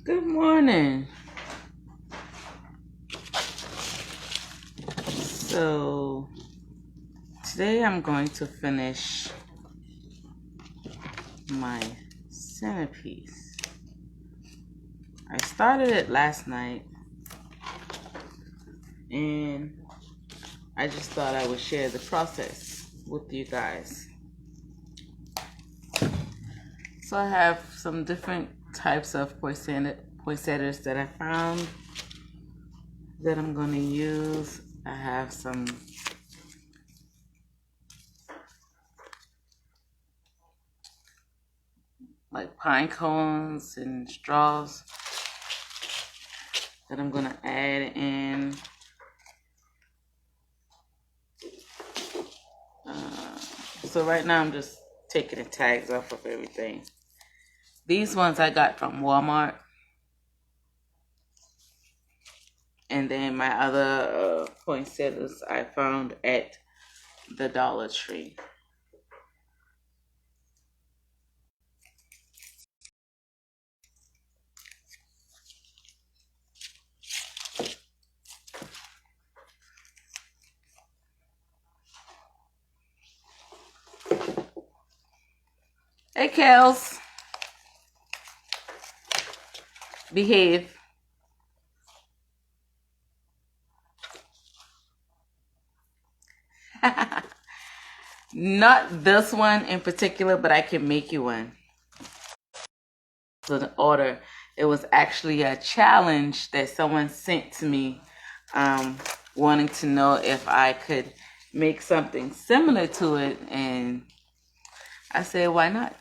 Good morning. So today I'm going to finish my centerpiece. I started it last night and I just thought I would share the process with you guys. So I have some different types of poinsettias that I found that I'm going to use. I have some like pine cones and straws that I'm going to add in. So right now I'm just taking the tags off of everything. These ones I got from Walmart. And then my other poinsettias I found at the Dollar Tree. Hey, Kels. Behave. Not this one in particular, but I can make you one. So the order, it was actually a challenge that someone sent to me, wanting to know if I could make something similar to it, and I said, why not?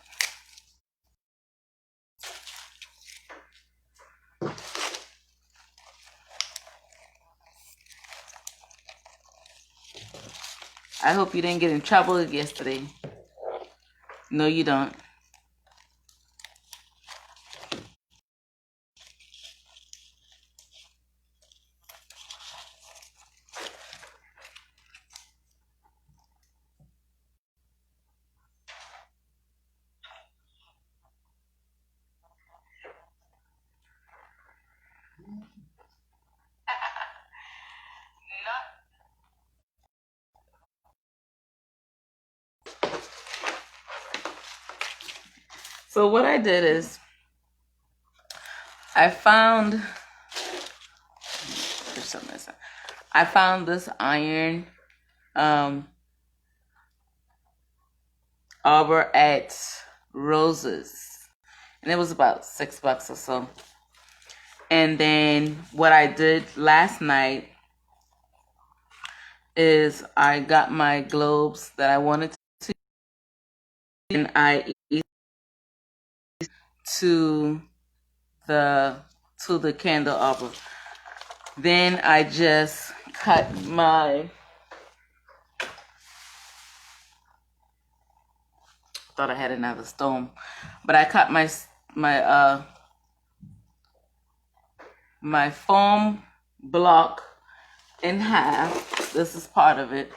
I hope you didn't get in trouble yesterday. No, you don't. So what I did is I found this iron arbor at Roses, and it was about $6 or so. And then what I did last night is I got my globes that I wanted to, and I to the candle arbor. Then I just cut my, thought I had another stone, but I cut my foam block in half. This is part of it.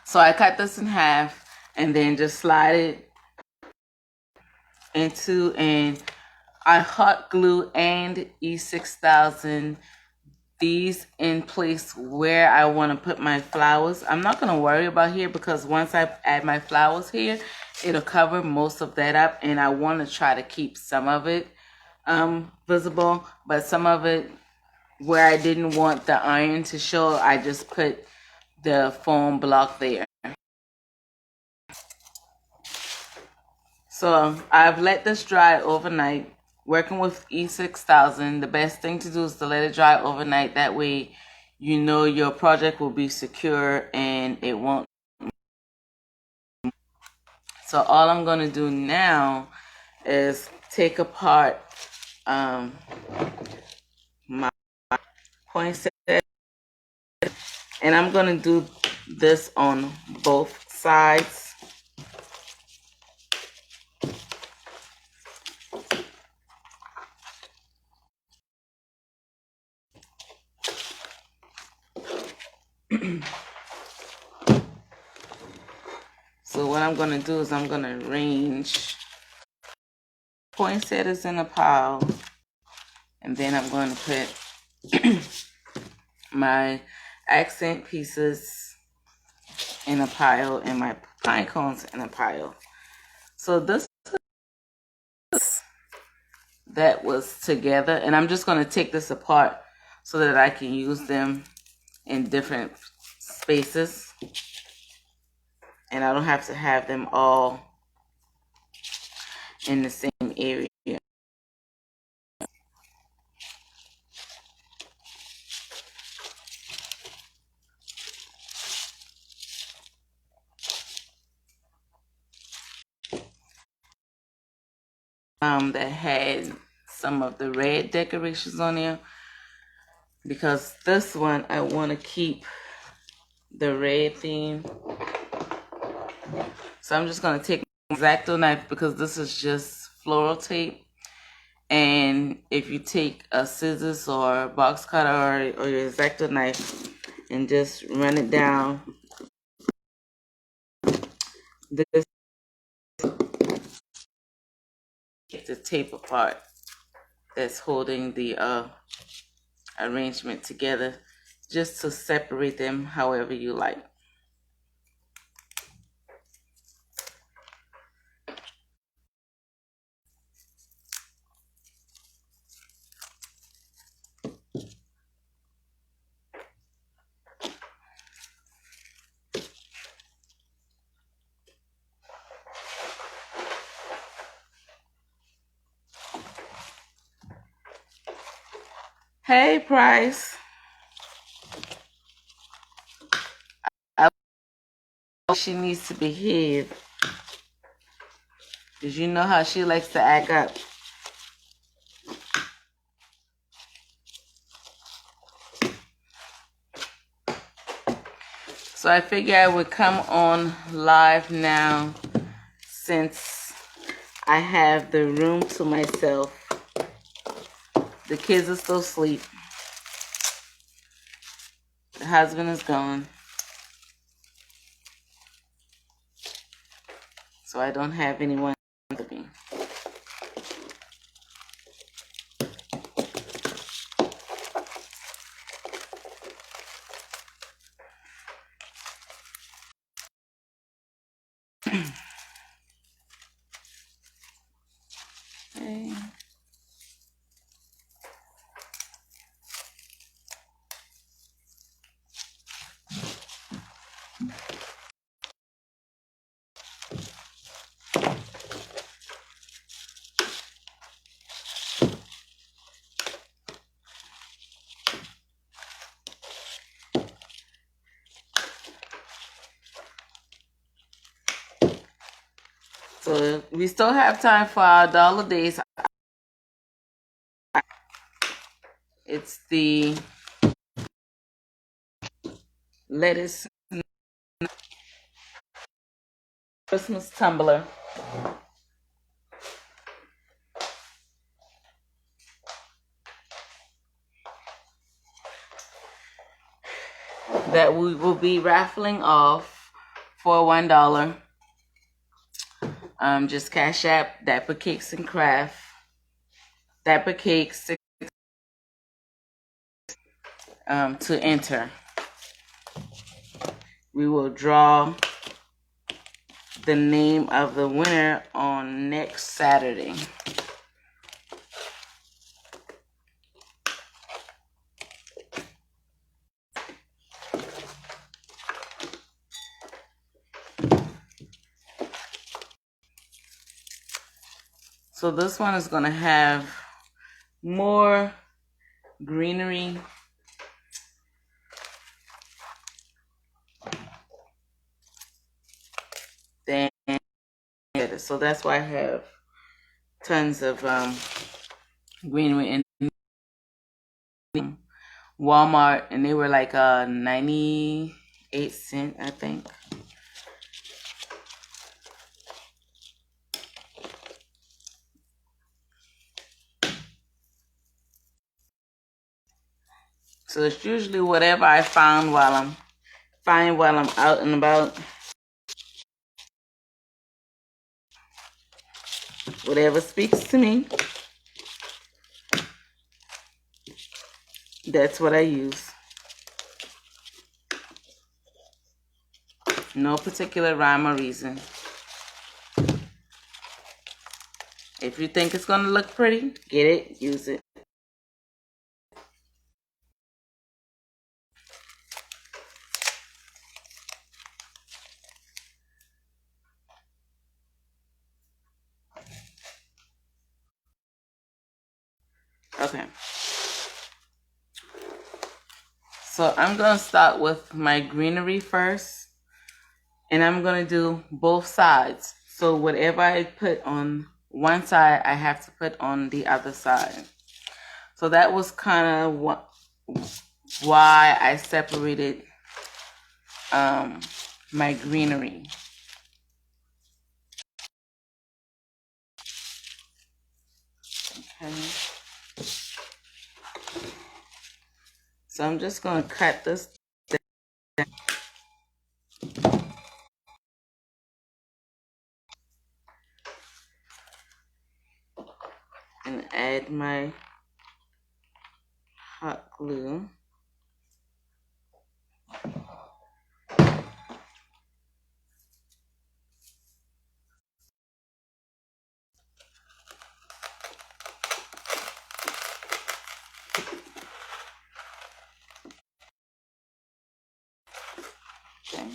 So I cut this in half and then just slide it into, and I hot glue and E6000 these in place where I want to put my flowers. I'm not going to worry about here because once I add my flowers here, it'll cover most of that up, and I want to try to keep some of it visible, but some of it where I didn't want the iron to show, I just put the foam block there. So I've let this dry overnight. Working with E6000, the best thing to do is to let it dry overnight. That way, you know your project will be secure and it won't. So all I'm going to do now is take apart my poinsettia, and I'm going to do this on both sides. So what I'm going to do is I'm going to arrange poinsettias in a pile, and then I'm going to put my accent pieces in a pile and my pine cones in a pile. So this that was together, and I'm just going to take this apart so that I can use them in different spaces, and I don't have to have them all in the same area. That had some of the red decorations on there, because this one I want to keep the red theme. So I'm just going to take my X-Acto knife, because this is just floral tape, and if you take a scissors or a box cutter or your X-Acto knife and just run it down this, get the tape apart that's holding the arrangement together, just to separate them however you like. Hey, Price. She needs to behave, because you know how she likes to act up. So I figure I would come on live now, since I have the room to myself. The kids are still asleep. The husband is gone. So I don't have anyone to me. Okay. So we still have time for our dollar days. It's the lettuce Christmas tumbler. That we will be raffling off for $1. Just Cash App Dapper Cakes and Craft. Dapper Cakes to enter. We will draw the name of the winner on next Saturday. So this one is going to have more greenery than, so that's why I have tons of greenery in Walmart, and they were like 98 cents, I think. So it's usually whatever I found while I'm find while I'm out and about. Whatever speaks to me, that's what I use. No particular rhyme or reason. If you think it's going to look pretty, get it, use it. Okay. So I'm going to start with my greenery first. And I'm going to do both sides. So whatever I put on one side, I have to put on the other side. So that was kind of why I separated my greenery. Okay. So I'm just going to cut this down. And add my hot glue. Okay.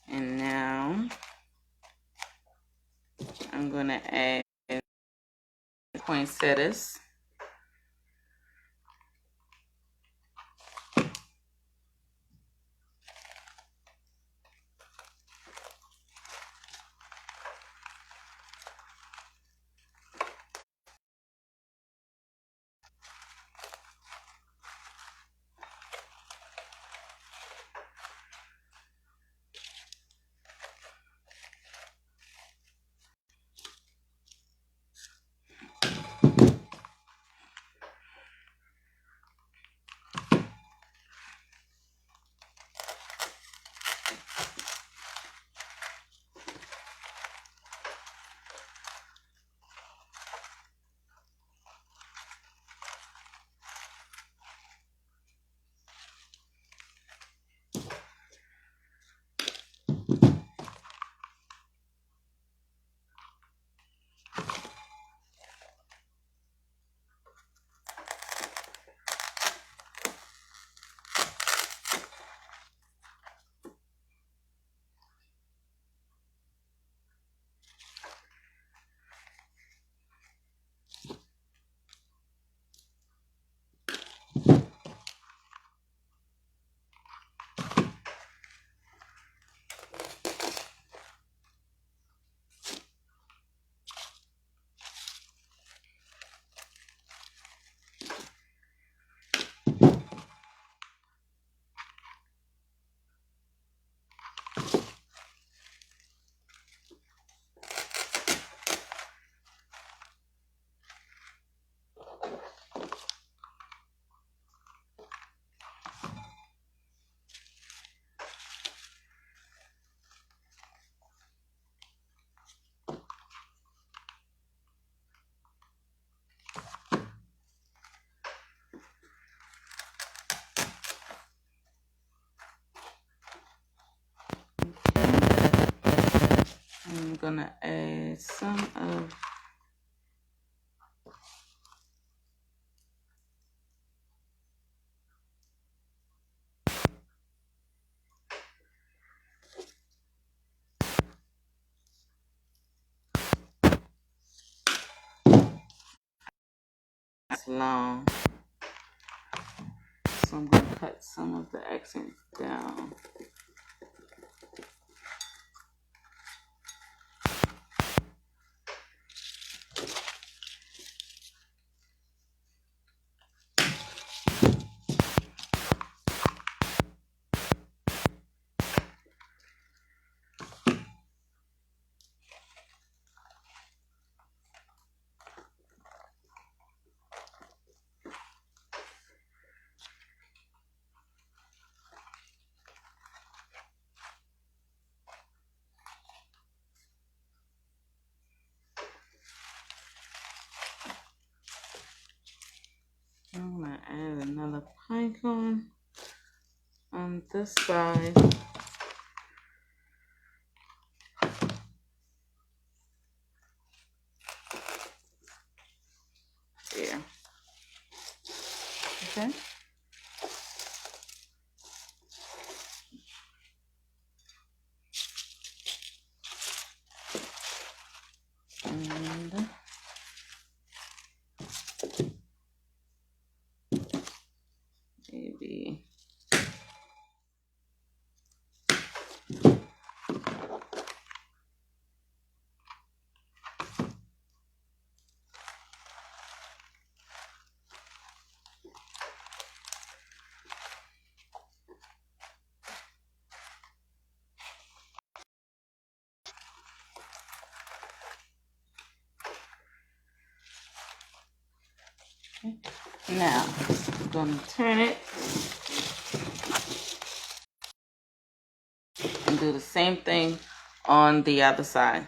And now I'm going to add poinsettias. I'm gonna add some of this long. So I'm gonna cut some of the accents down. I'm gonna add another pine cone on this side. There. Okay. And maybe now I'm gonna turn it and do the same thing on the other side.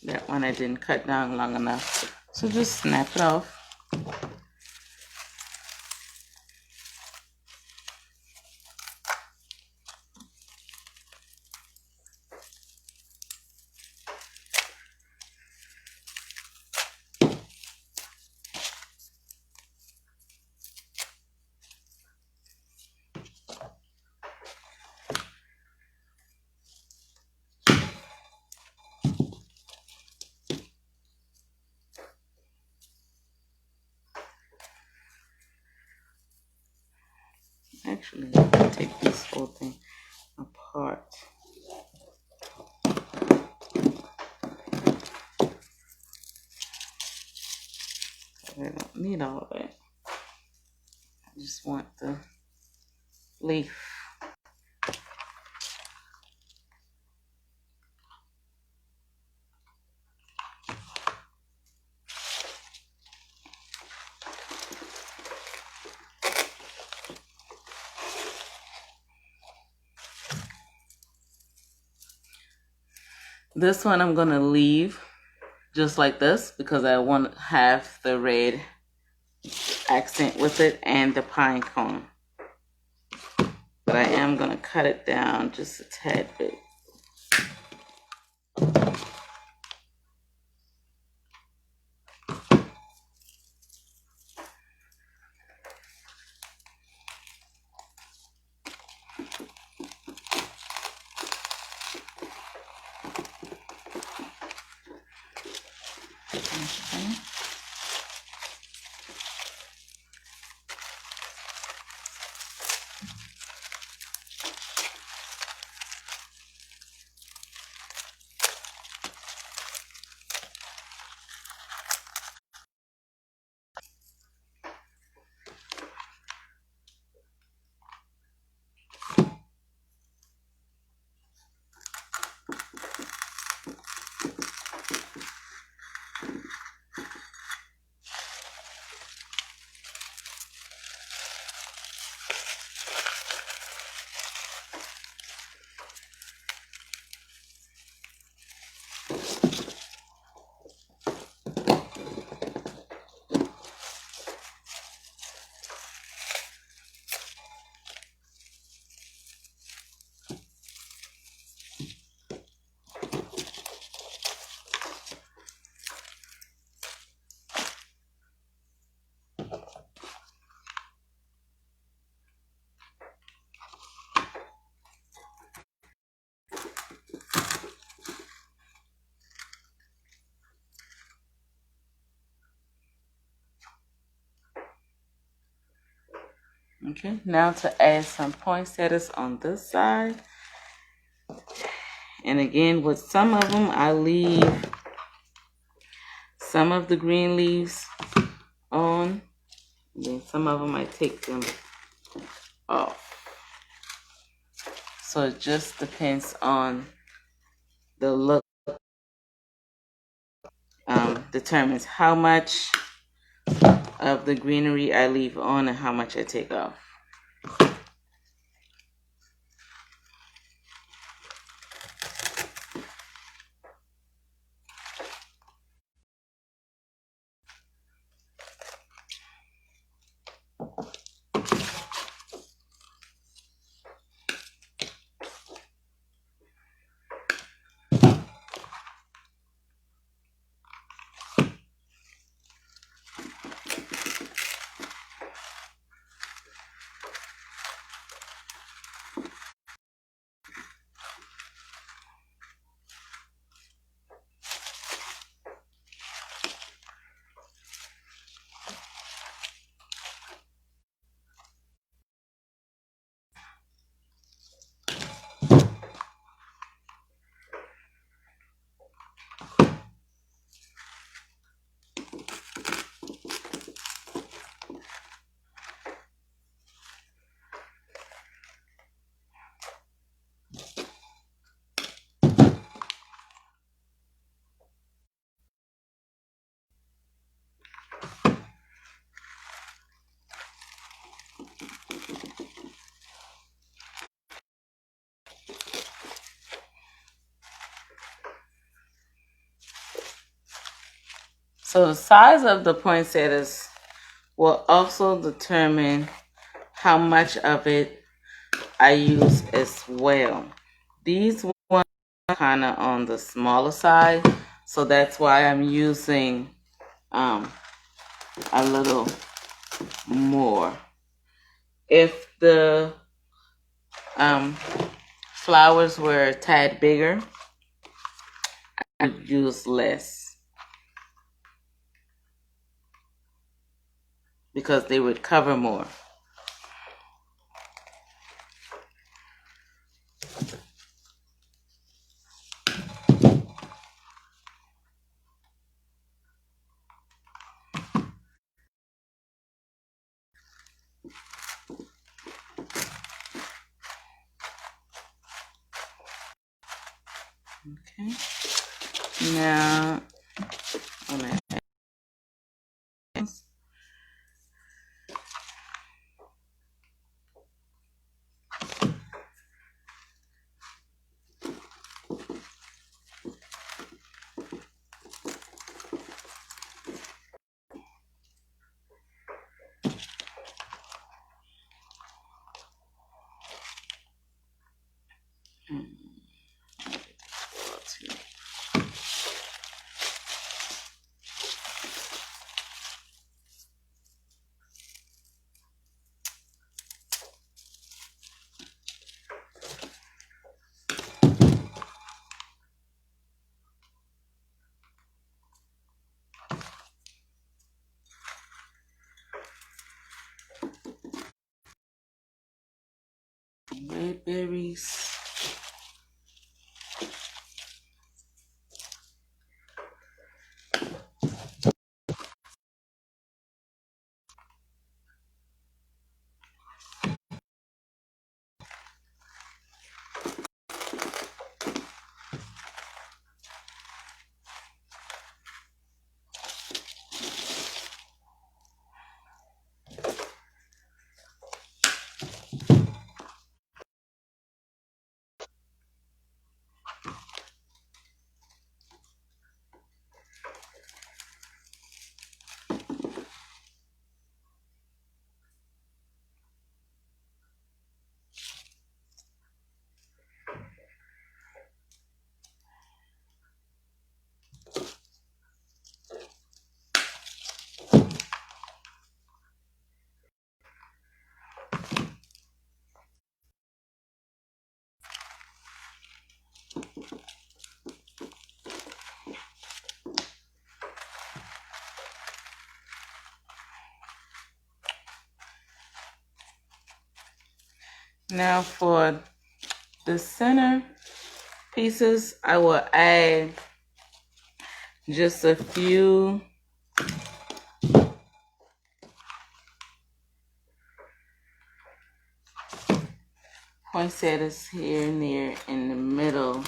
That one I didn't cut down long enough, so just snap it off. Actually, I can take this whole thing apart. I don't need all of that. I just want the leaf. This one I'm gonna leave just like this because I want to have the red accent with it and the pine cone. But I am gonna cut it down just a tad bit. Okay, now to add some poinsettias on this side. And again, with some of them, I leave some of the green leaves on. And then some of them, I take them off. So it just depends on the look. Determines how much of the greenery I leave on and how much I take off. So the size of the poinsettias will also determine how much of it I use as well. These ones are kind of on the smaller side, so that's why I'm using a little more. If the flowers were a tad bigger, I would use less because they would cover more. Okay. Now, I'm gonna add this. Red berries. Now for the center pieces, I will add just a few poinsettias here and there in the middle.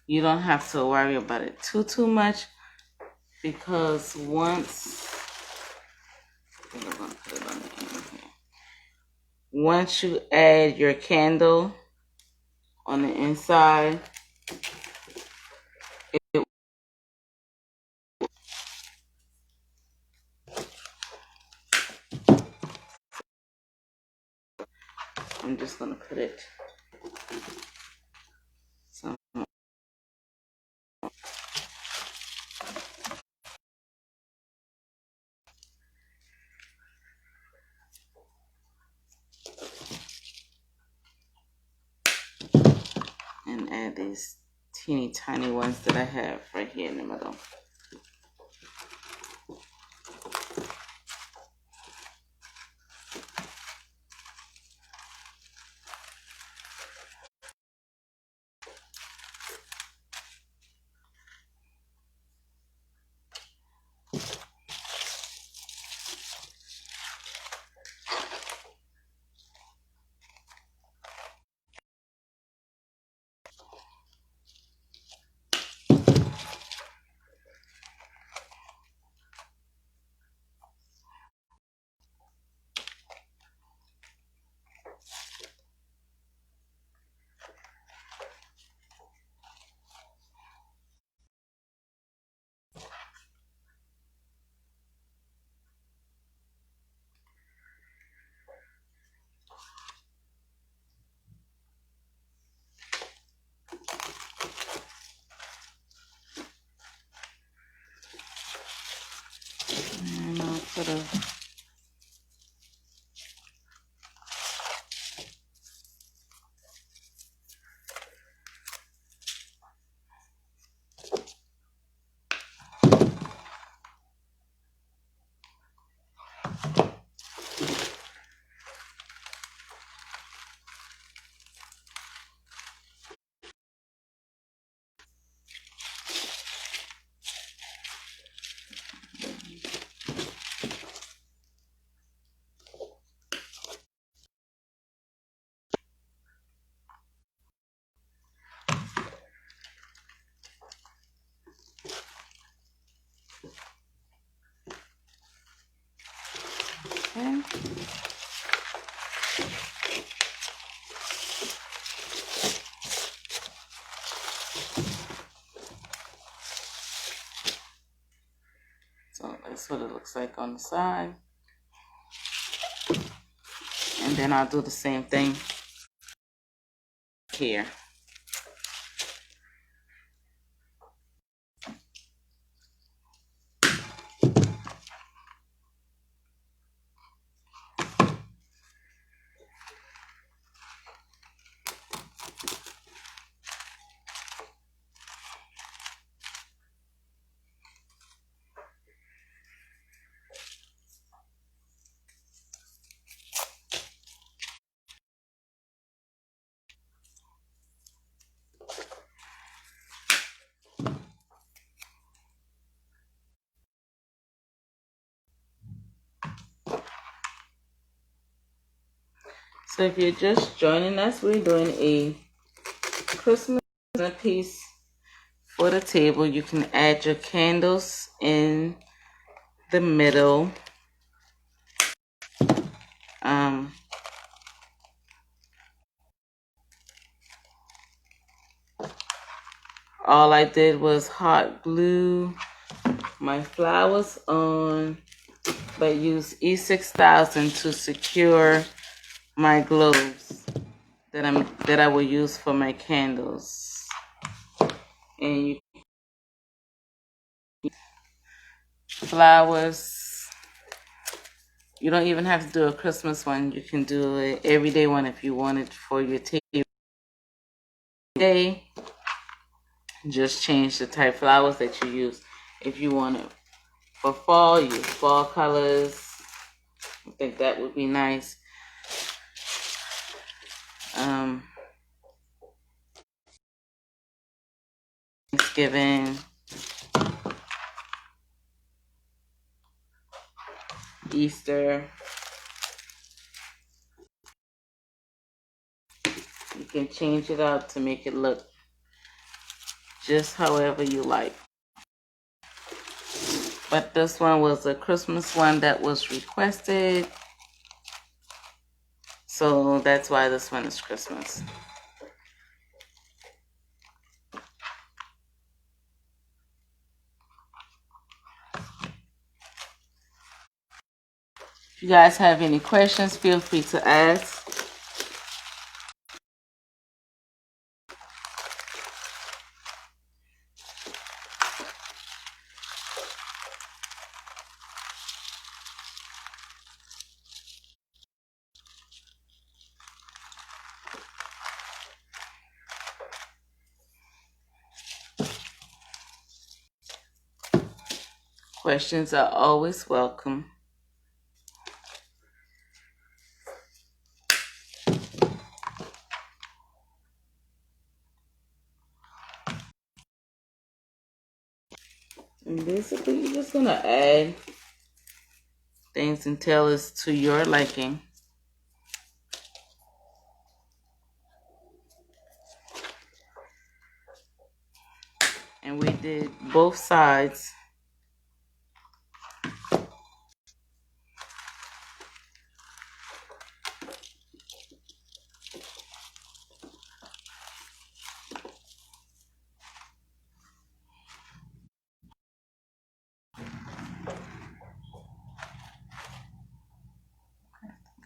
You don't have to worry about it too much, because once you add your candle on the inside, I'm just gonna put it some. And add these teeny tiny ones that I have right here in the middle. And I'll put a okay. So that's what it looks like on the side. And then I'll do the same thing here. So if you're just joining us, we're doing a Christmas piece for the table. You can add your candles in the middle. All I did was hot glue my flowers on, but use E6000 to secure my globes that I will use for my candles. And flowers, You don't even have to do a Christmas one. You can do an everyday one if you wanted for your day. Just change the type of flowers that you use. If you want it for fall, use fall colors. I think that would be nice. Thanksgiving, Easter. You can change it up to make it look just however you like. But this one was a Christmas one that was requested. So that's why this one is Christmas. If you guys have any questions, feel free to ask. Questions are always welcome. And basically, you're just going to add things until it's to your liking. And we did both sides.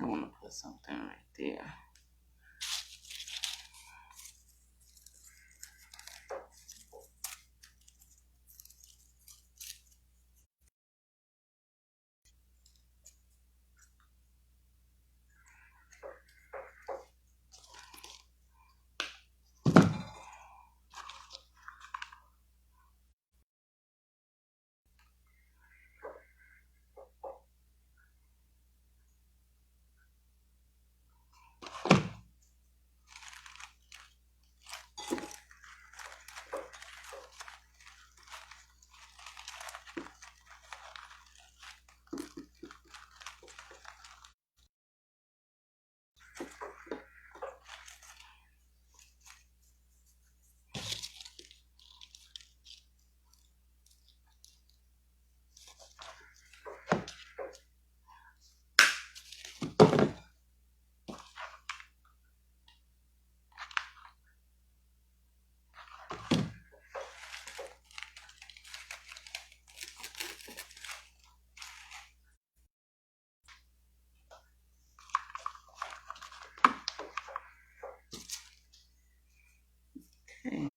I want to put something right there. Okay.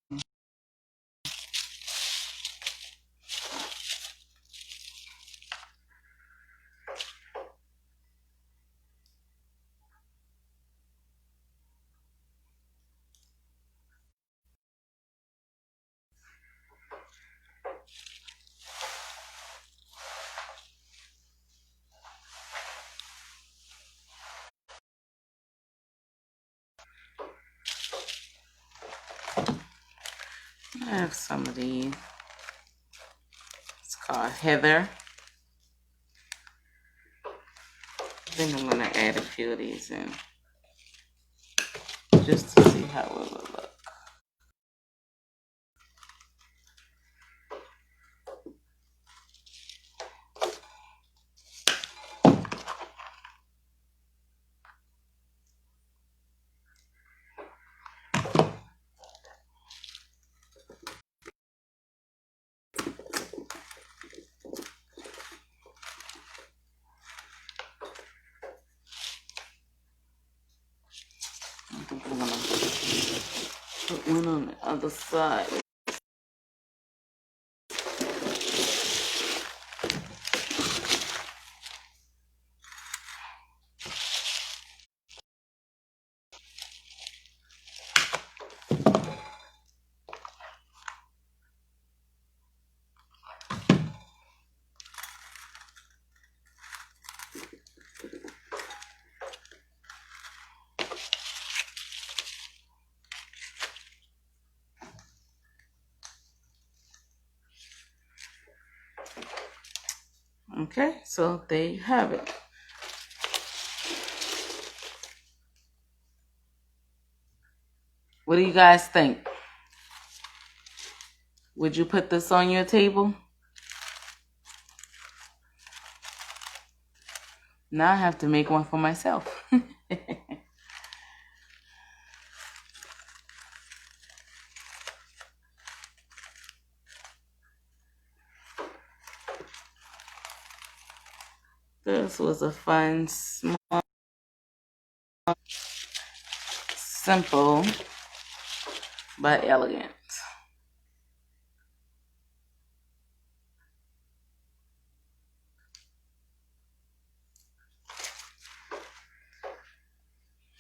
I have some of these. It's called Heather. I think I'm going to add a few of these in just to see how it will look. I think I'm going to put one on the other side. Okay, so there you have it. What do you guys think? Would you put this on your table? Now I have to make one for myself. This was a fun, small, simple, but elegant.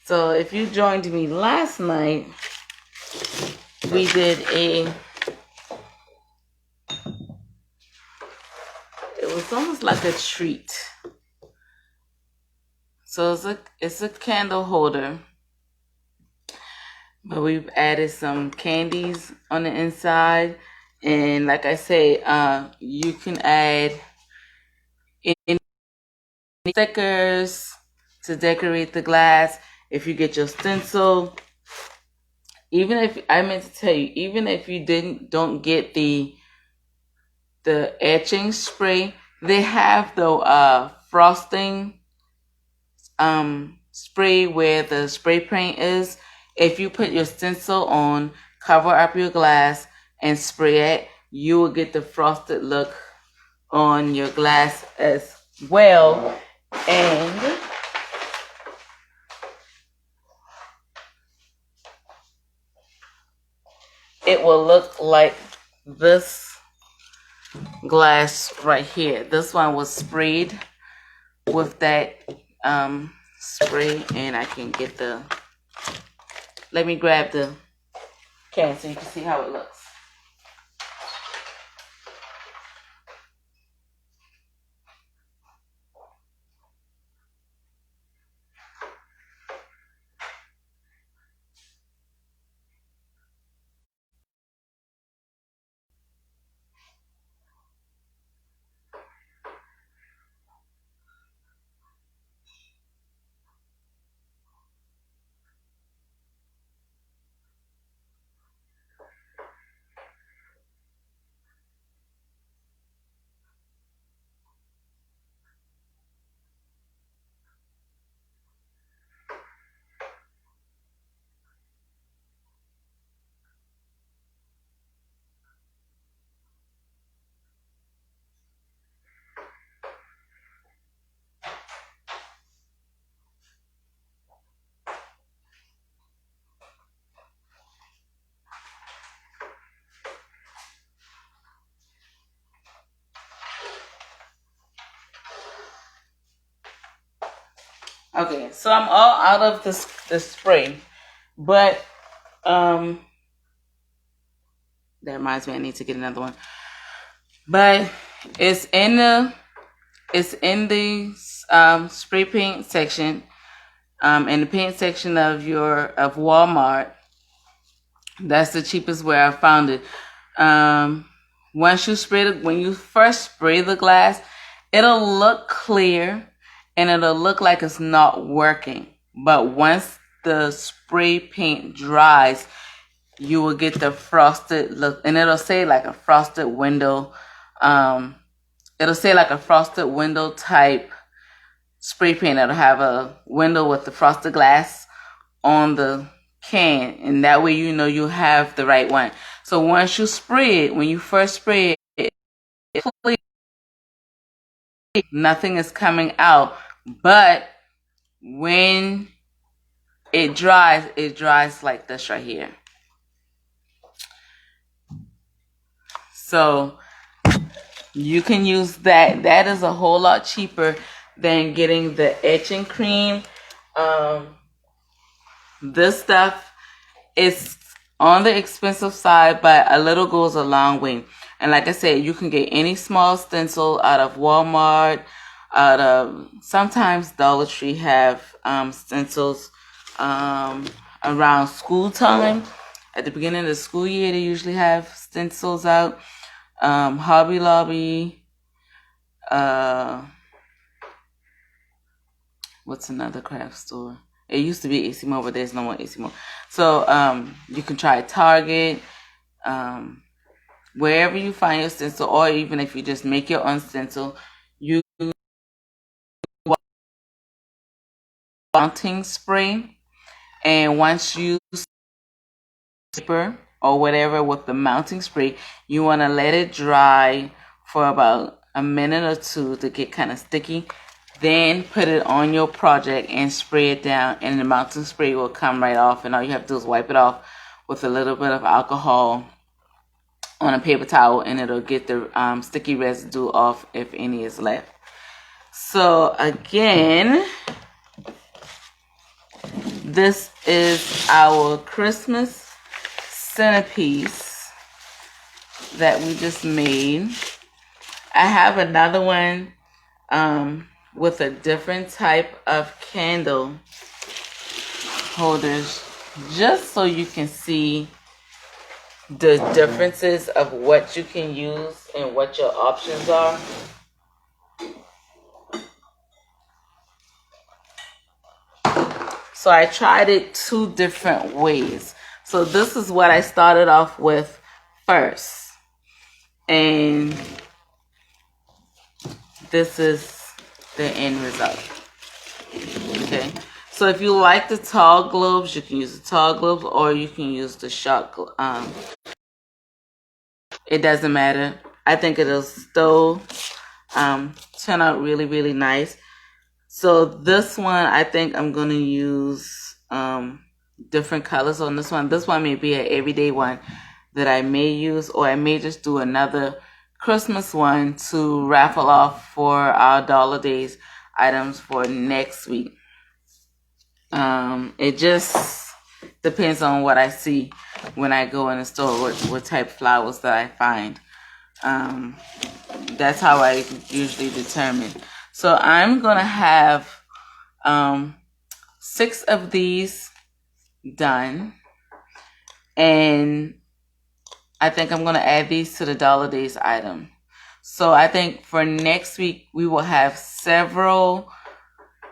So if you joined me last night, we did it was almost like a treat. So it's a candle holder, but we've added some candies on the inside, and like I say, you can add any stickers to decorate the glass. If you get your stencil, even if I meant to tell you, even if you don't get the etching spray, they have the frosting spray where the spray paint is. If you put your stencil on, cover up your glass, and spray it, you will get the frosted look on your glass as well. And it will look like this glass right here. This one was sprayed with that spray, and I can get the, let me grab the can so you can see how it looks. Okay, so I'm all out of the spray, but that reminds me I need to get another one. But it's in the spray paint section, in the paint section of Walmart. That's the cheapest where I found it. Once you when you first spray the glass, it'll look clear and it'll look like it's not working. But once the spray paint dries, you will get the frosted look, and it'll say like a frosted window. It'll say like a frosted window type spray paint. It'll have a window with the frosted glass on the can, and that way you know you have the right one. So once you spray it, when you first spray it, nothing is coming out, but when it dries like this right here. So you can use that. That is a whole lot cheaper than getting the etching cream. This stuff is on the expensive side, but a little goes a long way. And like I said, you can get any small stencil out of Walmart, out of sometimes Dollar Tree have stencils around school time. At the beginning of the school year, they usually have stencils out. Hobby Lobby, what's another craft store? It used to be AC Moore, but there's no more AC Moore. So you can try Target, wherever you find your stencil, or even if you just make your own stencil, you mounting spray, and once you paper or whatever with the mounting spray, you want to let it dry for about a minute or two to get kind of sticky. Then put it on your project and spray it down, and the mounting spray will come right off, and all you have to do is wipe it off with a little bit of alcohol on a paper towel, and it'll get the sticky residue off if any is left. So again, this is our Christmas centerpiece that we just made. I have another one with a different type of candle holders, just so you can see the differences of what you can use and what your options are. So I tried it 2 different ways. So this is what I started off with first. And this is the end result. Okay. So if you like the tall globes, you can use the tall globes, or you can use the short it doesn't matter. I think it'll still turn out really, really nice. So this one, I think I'm going to use different colors on this one. This one may be an everyday one that I may use, or I may just do another Christmas one to raffle off for our Dollar Days items for next week. It just depends on what I see when I go in the store, what type of flowers that I find. That's how I usually determine. So I'm going to have 6 of these done. And I think I'm going to add these to the Dollar Days item. So I think for next week, we will have several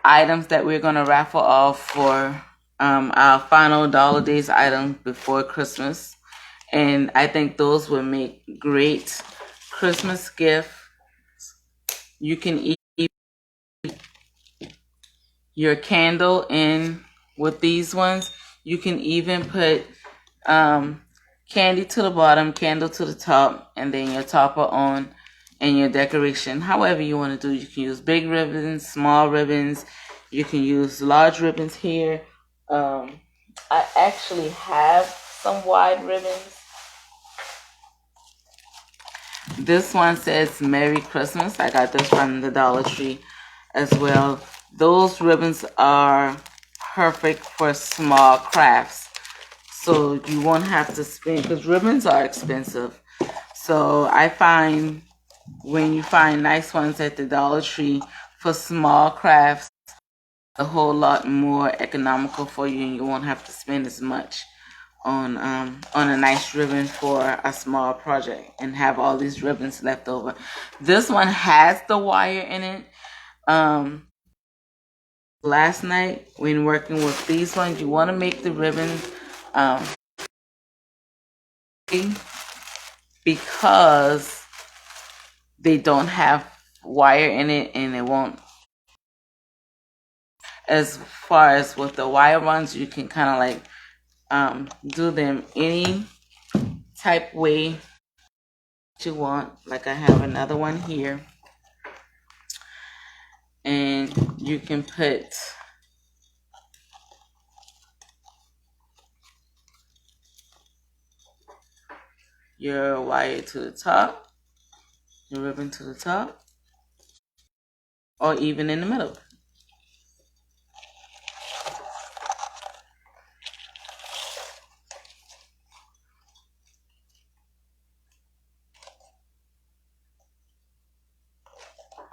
items that we're going to raffle off for our final Dollar Days item before Christmas. And I think those will make great Christmas gifts. You can eat your candle in with these ones. You can even put candy to the bottom, candle to the top, and then your topper on and your decoration. However you want to do, you can use big ribbons, small ribbons. You can use large ribbons here. I actually have some wide ribbons. This one says Merry Christmas. I got this from the Dollar Tree as well. Those ribbons are perfect for small crafts. So you won't have to spend, because ribbons are expensive. So I find when you find nice ones at the Dollar Tree for small crafts, a whole lot more economical for you, and you won't have to spend as much on a nice ribbon for a small project and have all these ribbons left over. This one has the wire in it. Last night when working with these ones, you want to make the ribbons because they don't have wire in it, and it won't. As far as with the wire ones, you can kind of like do them any type way you want. Like I have another one here, and you can put your wire to the top, your ribbon to the top, or even in the middle.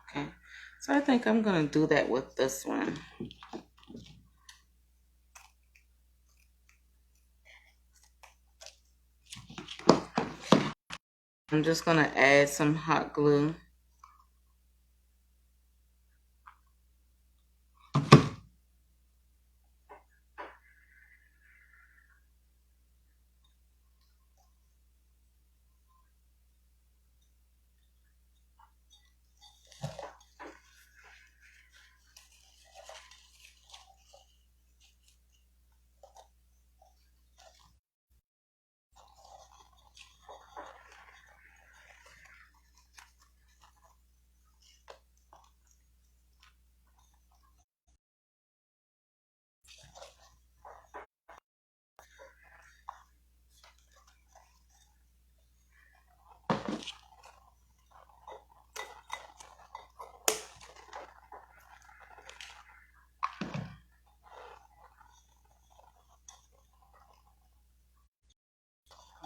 Okay, so I think I'm going to do that with this one. I'm just going to add some hot glue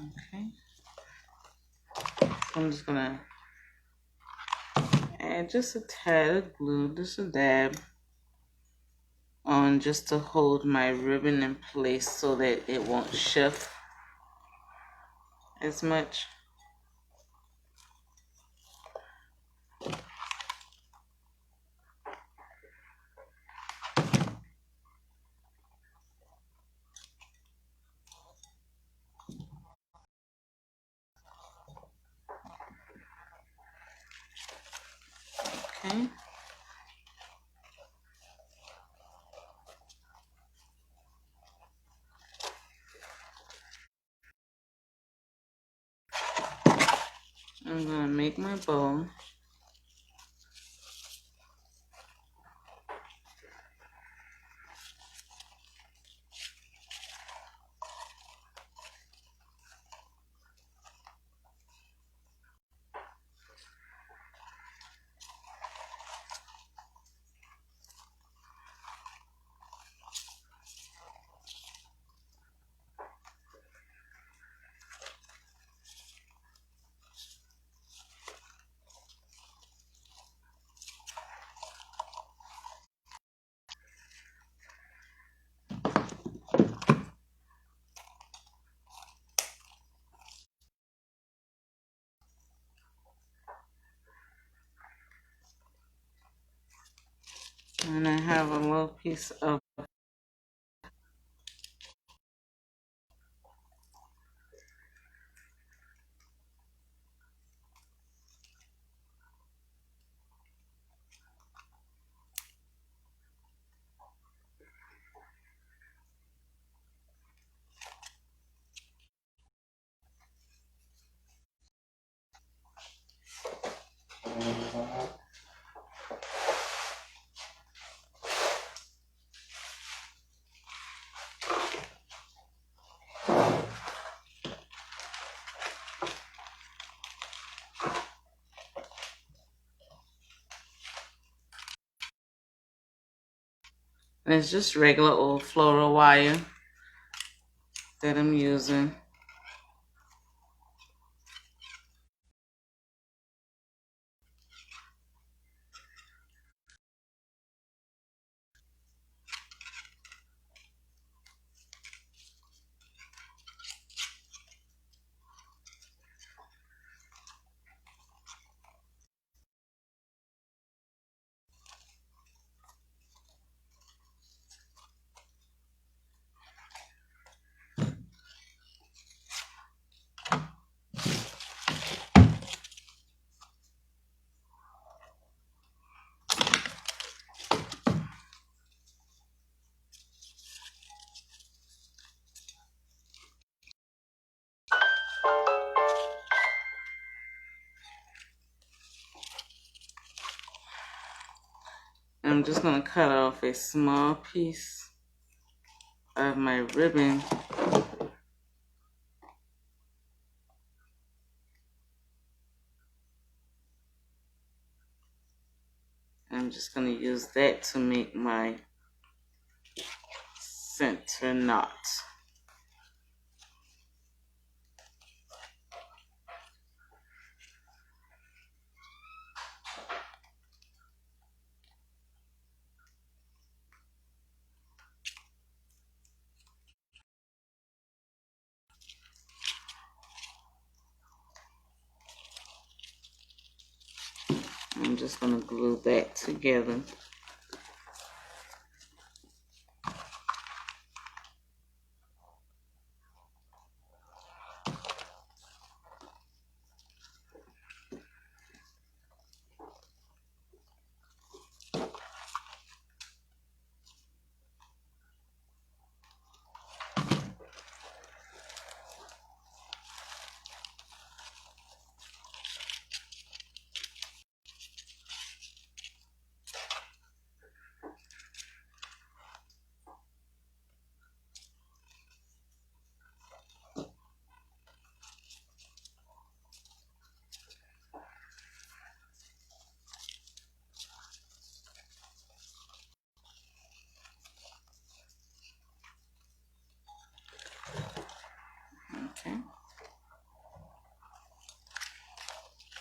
Okay. I'm just gonna add just a tad of glue, just a dab, on just to hold my ribbon in place so that it won't shift as much. Okay. I'm gonna make my bow. And I have a little piece of and it's just regular old floral wire that I'm using. I'm just gonna cut off a small piece of my ribbon. I'm just gonna use that to make my center knot. I'm just gonna glue that together.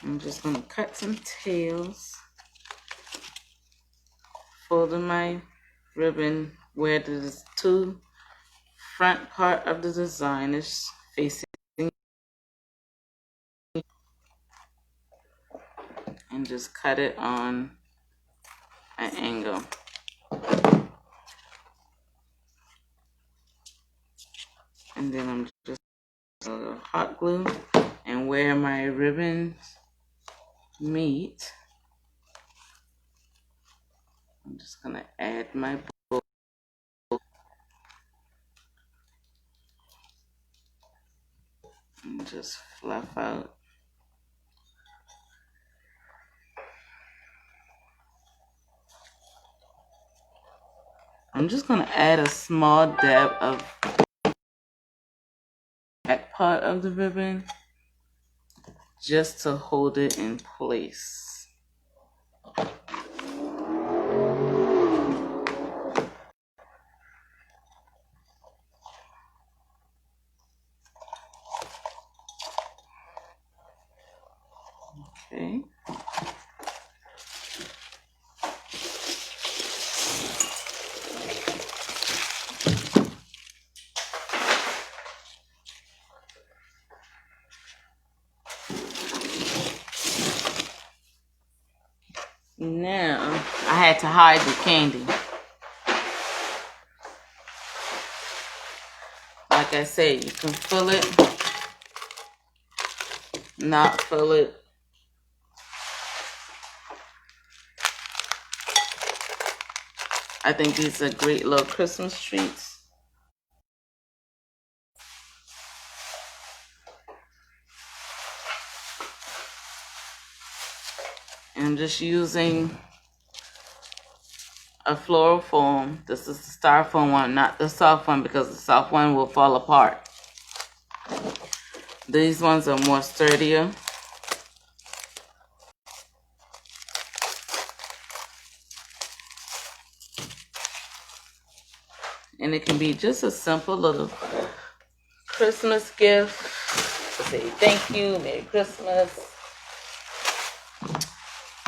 I'm just gonna cut some tails, folding my ribbon where the two front part of the design is facing, and just cut it on an angle. And then I'm just a little hot glue, and where my ribbons meet, I'm just gonna add my bow and just fluff out. I'm just gonna add a small dab of that part of the ribbon just to hold it in place. Okay. Now, I had to hide the candy. Like I said, you can fill it, not fill it. I think these are great little Christmas treats. And I'm just using a floral foam. This is the styrofoam one, not the soft one, because the soft one will fall apart. These ones are more sturdier. And it can be just a simple little Christmas gift to say thank you, Merry Christmas,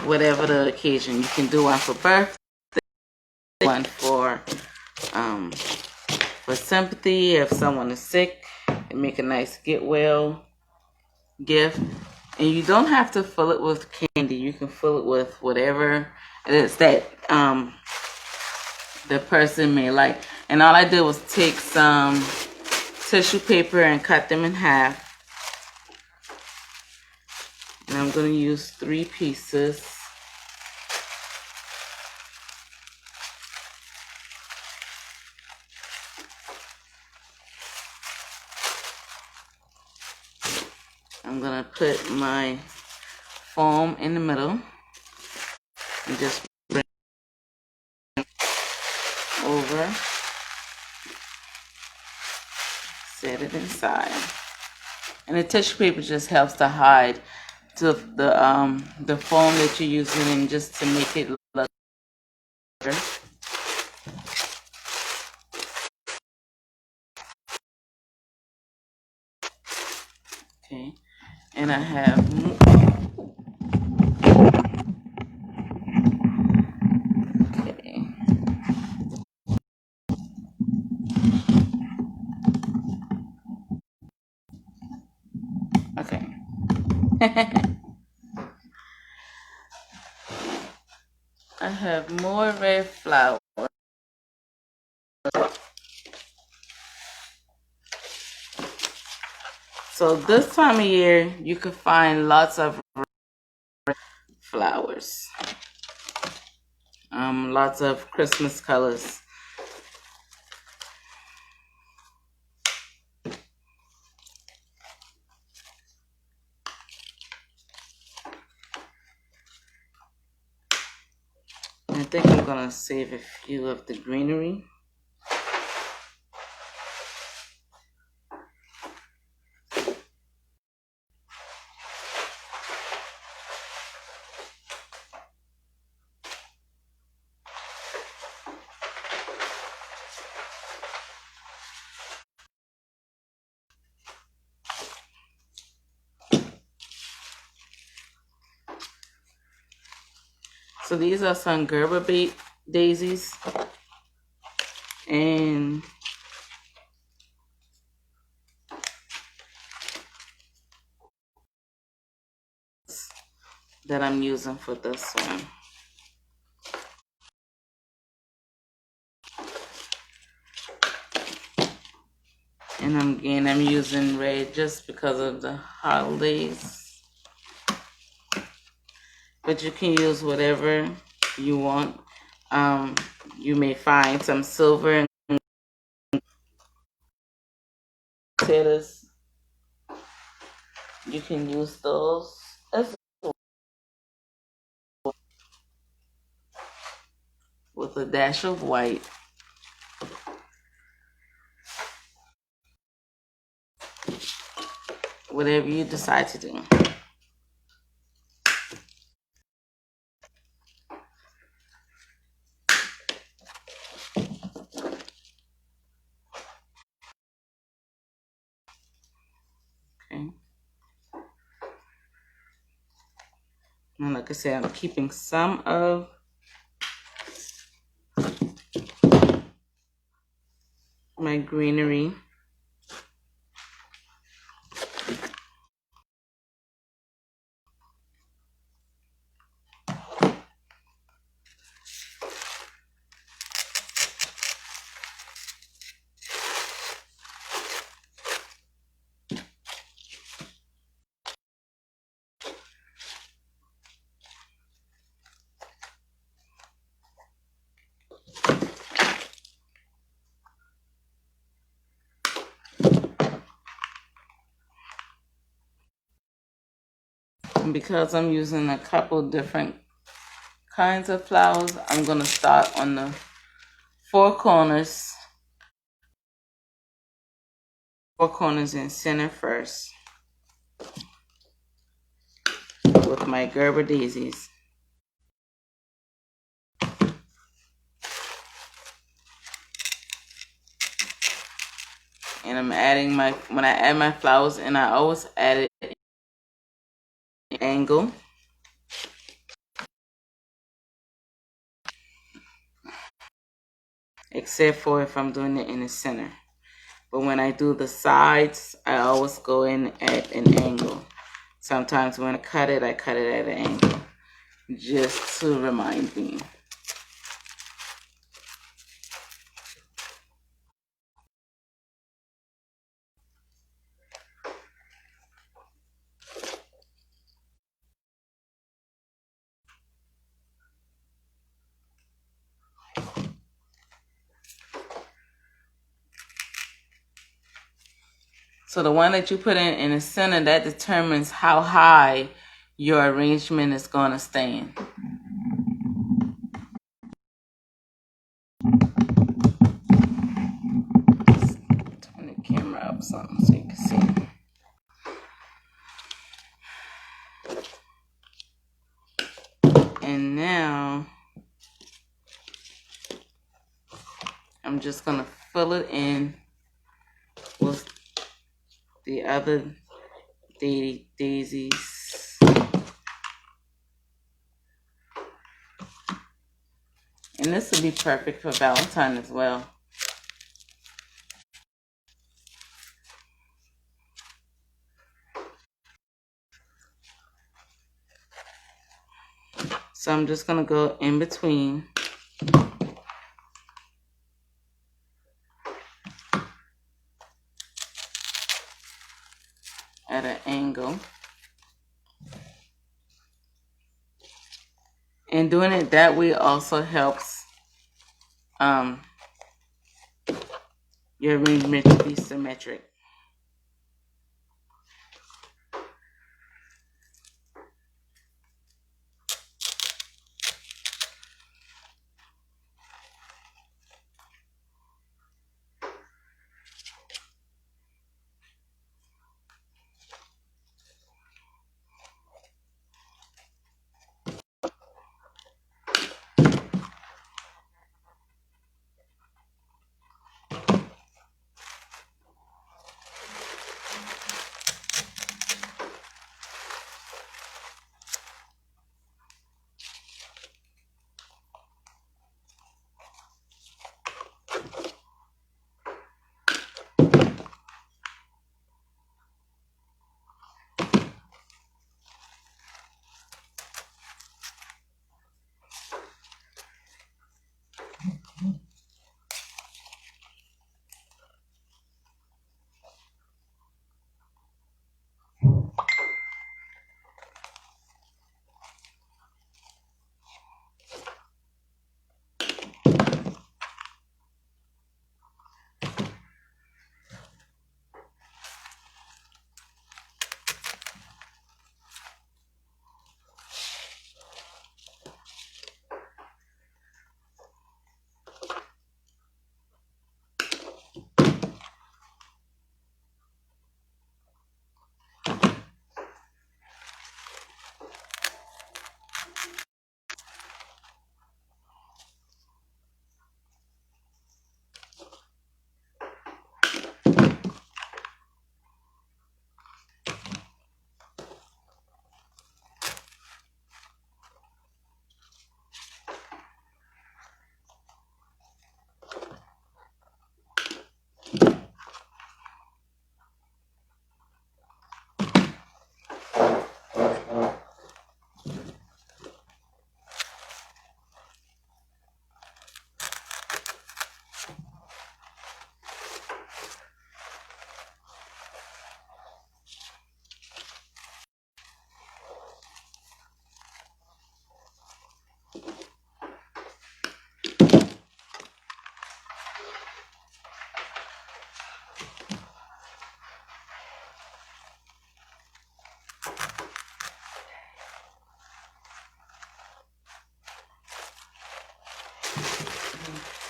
whatever the occasion. You can do one for birthday, one for sympathy if someone is sick, and make a nice get well gift. And you don't have to fill it with candy. You can fill it with whatever it is that the person may like. And all I did was take some tissue paper and cut them in half. And I'm going to use 3 pieces. I'm going to put my foam in the middle and just bring it over, set it inside. And the tissue paper just helps to hide the foam that you're using, and just to make it look better. Okay, and I have more. Okay. Okay. I have more red flour. So this time of year, you can find lots of red flowers. Lots of Christmas colors. I think I'm gonna save a few of the greenery. So these are some Gerber bait daisies. And that I'm using for this one. And I'm using red just because of the holidays. But you can use whatever you want. You may find some silver and potatoes. You can use those as well, with a dash of white. Whatever you decide to do. Okay. And like I said, I'm keeping some of my greenery. And because I'm using a couple different kinds of flowers, I'm going to start on the four corners in center first with my Gerber daisies. And I'm adding when I add my flowers, and I always add it at an angle. Except for if I'm doing it in the center. But when I do the sides, I always go in at an angle. Sometimes when I cut it at an angle. Just to remind me. So the one that you put in the center, that determines how high your arrangement is going to stand. Turn the camera up something so you can see. And now I'm just going to fill it in with the other daisies. And this would be perfect for Valentine as well. So I'm just going to go in between. At an angle. And doing it that way also helps your arrangement to be symmetric.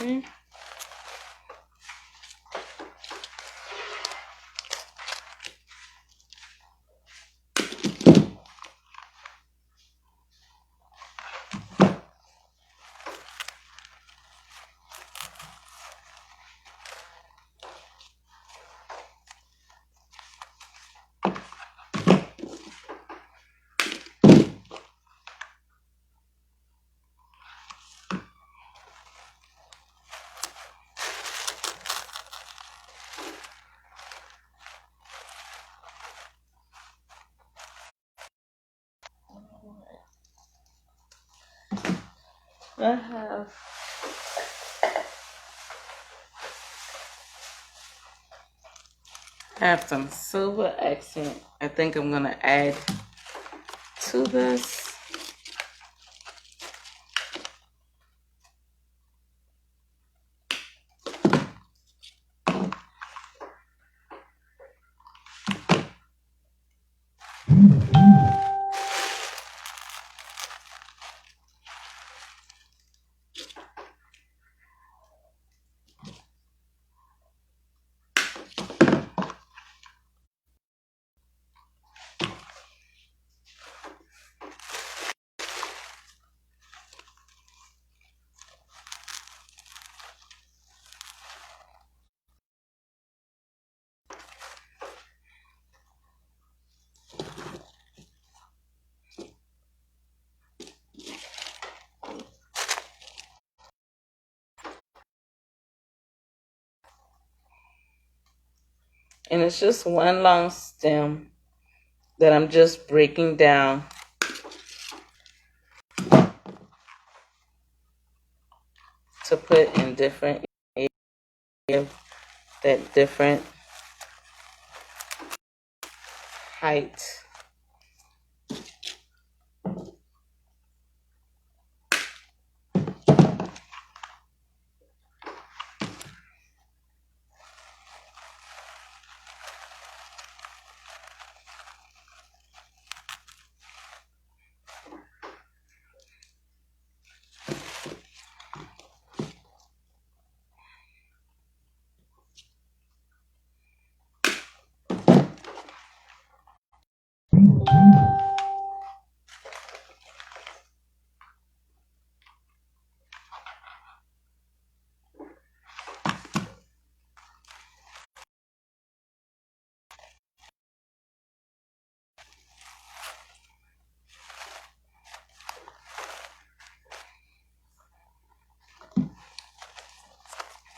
Okay. I have some silver accent. I think I'm gonna add to this. And it's just one long stem that I'm just breaking down to put in different areas, that different height.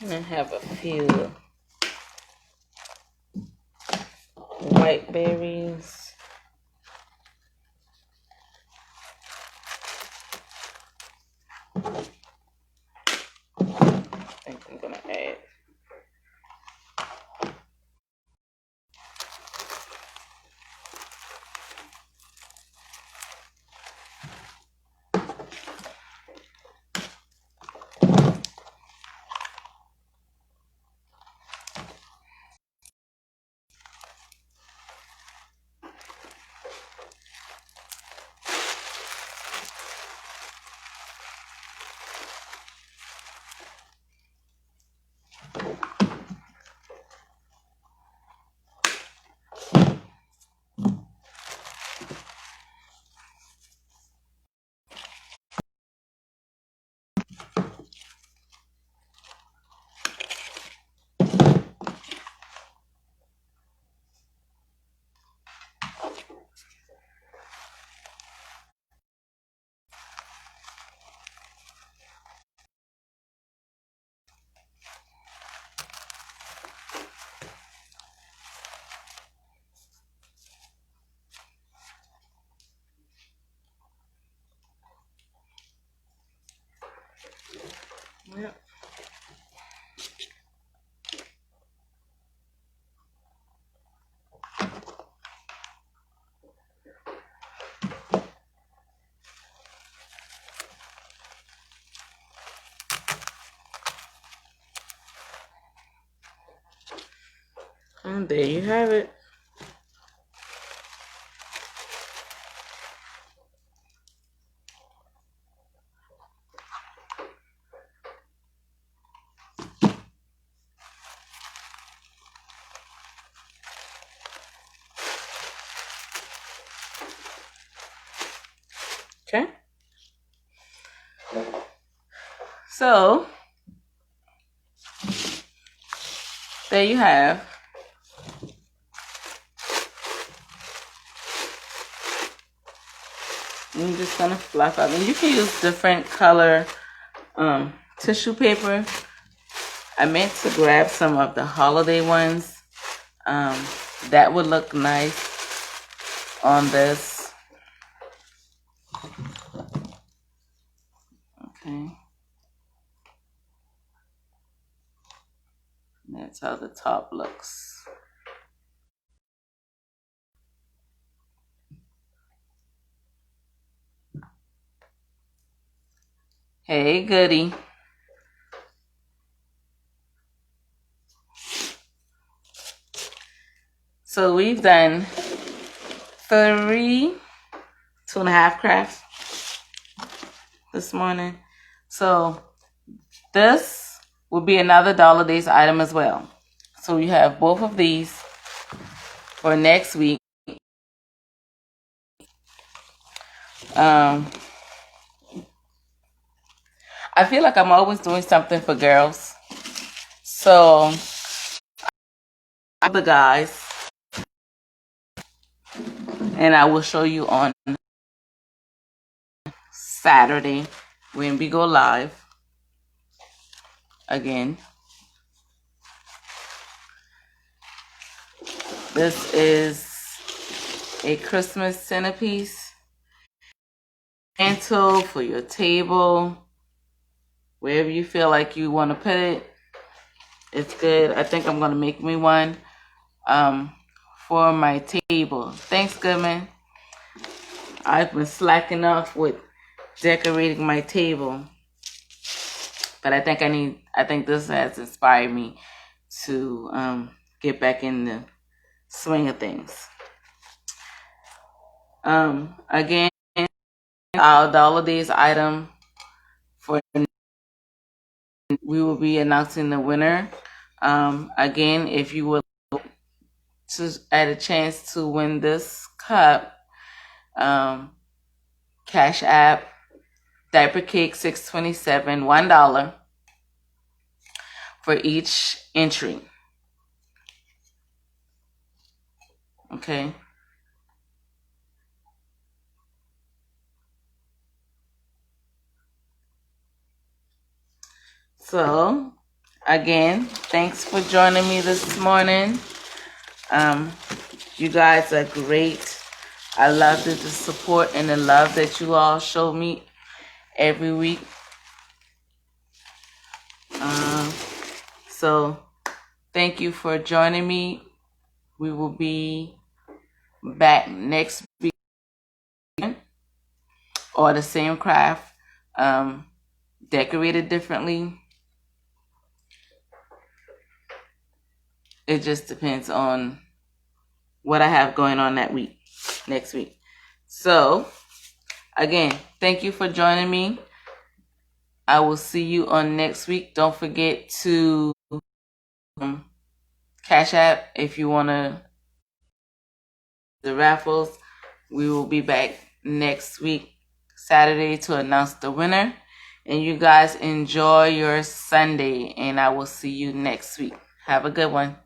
And I have a few white berries. I think I'm gonna add. Yep. And there you have it. Okay. So there you have. I'm just gonna fluff up, and you can use different color tissue paper. I meant to grab some of the holiday ones. That would look nice on this. Okay. That's how the top looks. Hey, goody. So we've done 3 2.5 crafts this morning. So this will be another Dollar Days item as well. So we have both of these for next week. I feel like I'm always doing something for girls. So the guys, and I will show you on Saturday when we go live again. This is a Christmas centerpiece mantle for your table, wherever you feel like you want to put it. It's good. I think I'm gonna make me one for my table. Thanks, Goodman. I've been slacking off with decorating my table, but I think this has inspired me to get back in the swing of things. Again, our Dollar Days item for we will be announcing the winner. Again, if you would to add a chance to win this cup, Cash App Diaper Cake 627, $1 for each entry. Okay. So, again, thanks for joining me this morning. You guys are great. I love the support and the love that you all show me every week. So, thank you for joining me. We will be back next week or the same craft, decorated differently. It just depends on what I have going on that week, next week. So, again, thank you for joining me. I will see you on next week. Don't forget to Cash App if you want to the raffles. We will be back next week, Saturday, to announce the winner. And you guys enjoy your Sunday, and I will see you next week. Have a good one.